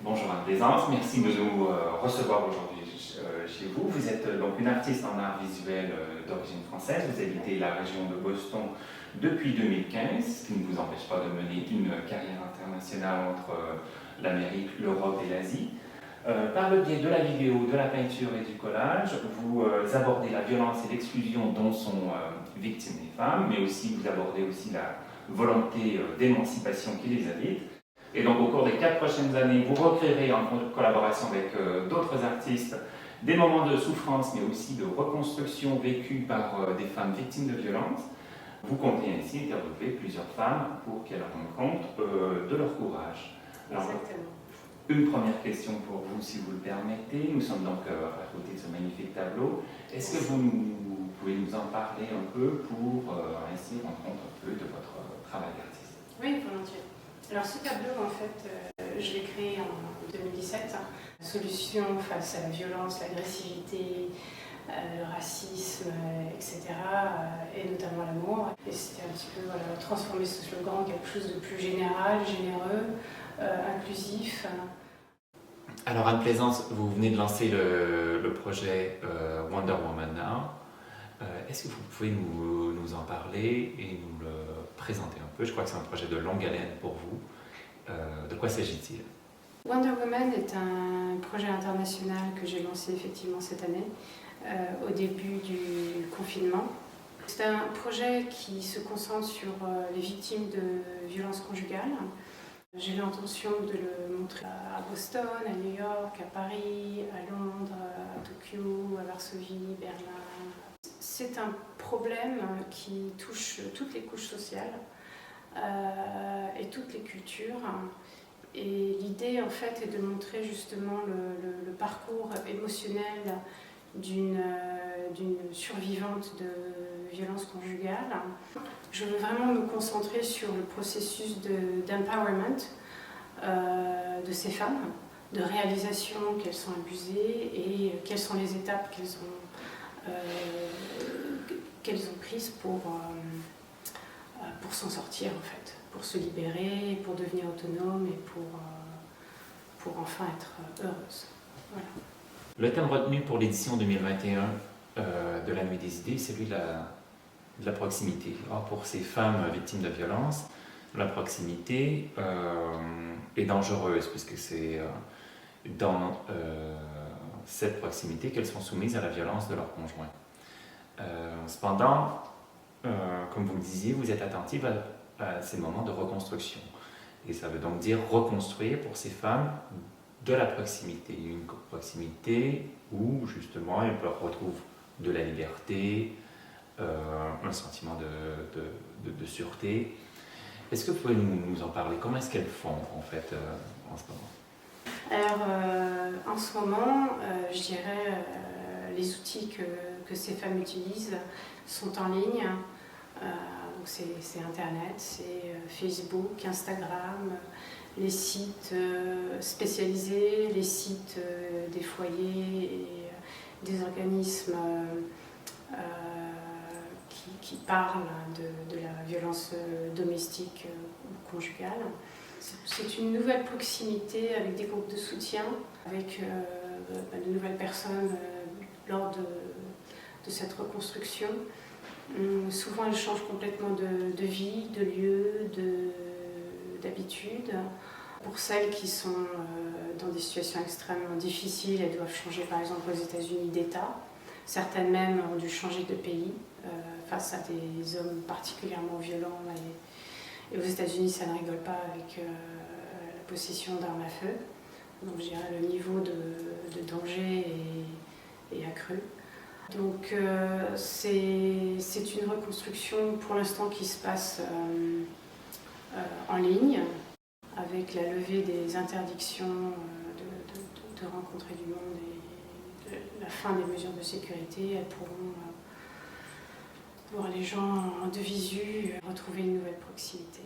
Bonjour Anne-Plaisance, merci de nous recevoir aujourd'hui chez vous. Vous êtes donc une artiste en art visuel d'origine française. Vous habitez la région de Boston depuis 2015, ce qui ne vous empêche pas de mener une carrière internationale entre l'Amérique, l'Europe et l'Asie. Par le biais de la vidéo, de la peinture et du collage, vous abordez la violence et l'exclusion dont sont victimes les femmes, mais aussi vous abordez aussi la volonté d'émancipation qui les habite. Et donc au cours des 4 prochaines années, vous recréerez en collaboration avec d'autres artistes des moments de souffrance, mais aussi de reconstruction vécue par des femmes victimes de violences. Vous comptez ainsi interviewer plusieurs femmes pour qu'elles rendent compte de leur courage. Alors, exactement. Une première question pour vous, si vous le permettez. Nous sommes donc à côté de ce magnifique tableau. Est-ce que vous pouvez nous en parler un peu pour ainsi rendre compte un peu de votre travail d'artiste? Oui, volontiers. Alors ce tableau, en fait, je l'ai créé en 2017. Solution face à la violence, l'agressivité, le racisme, etc. Et notamment l'amour. Et c'était un petit peu transformer ce slogan en quelque chose de plus général, généreux, inclusif. Alors Anne-Plaisance, vous venez de lancer le projet Wonder Woman Now. Est-ce que vous pouvez nous en parler et nous le présenter un peu? Je crois que c'est un projet de longue haleine pour vous. De quoi s'agit-il? Wonder Woman est un projet international que j'ai lancé effectivement cette année, au début du confinement. C'est un projet qui se concentre sur les victimes de violences conjugales. J'ai l'intention de le montrer à Boston, à New York, à Paris, à Londres, à Tokyo, à Varsovie, Berlin. C'est un problème qui touche toutes les couches sociales et toutes les cultures. Et l'idée en fait est de montrer justement le parcours émotionnel d'une survivante de violences conjugales. Je veux vraiment me concentrer sur le processus d'empowerment de ces femmes, de réalisation qu'elles sont abusées et quelles sont les étapes qu'elles ont prises pour s'en sortir en fait, pour se libérer, pour devenir autonome et pour enfin être heureuse. Voilà. Le thème retenu pour l'édition 2021 de la Nuit des idées, c'est celui de la proximité. Or, pour ces femmes victimes de violences, la proximité est dangereuse, puisque c'est dans cette proximité qu'elles sont soumises à la violence de leur conjoint. Cependant, comme vous le disiez, vous êtes attentive à ces moments de reconstruction. Et ça veut donc dire reconstruire pour ces femmes de la proximité. Une proximité où justement elles retrouvent de la liberté, un sentiment de sûreté. Est-ce que vous pouvez nous en parler? Comment est-ce qu'elles font en fait en ce moment? Alors en ce moment, je dirais les outils que ces femmes utilisent sont en ligne. Donc c'est Internet, c'est Facebook, Instagram, les sites spécialisés, les sites des foyers et des organismes qui parlent de la violence domestique ou conjugale. C'est une nouvelle proximité avec des groupes de soutien, avec de nouvelles personnes lors de cette reconstruction. Souvent elles changent complètement de vie, de lieu, d'habitude. Pour celles qui sont dans des situations extrêmement difficiles, elles doivent changer par exemple aux États-Unis d'État. Certaines même ont dû changer de pays face à des hommes particulièrement violents. Et aux États-Unis, ça ne rigole pas avec la possession d'armes à feu. Donc je dirais le niveau de danger est accru. Donc c'est une reconstruction pour l'instant qui se passe en ligne, avec la levée des interdictions de rencontrer du monde et la fin des mesures de sécurité. Elles pourront voir les gens de visu, retrouver une nouvelle proximité.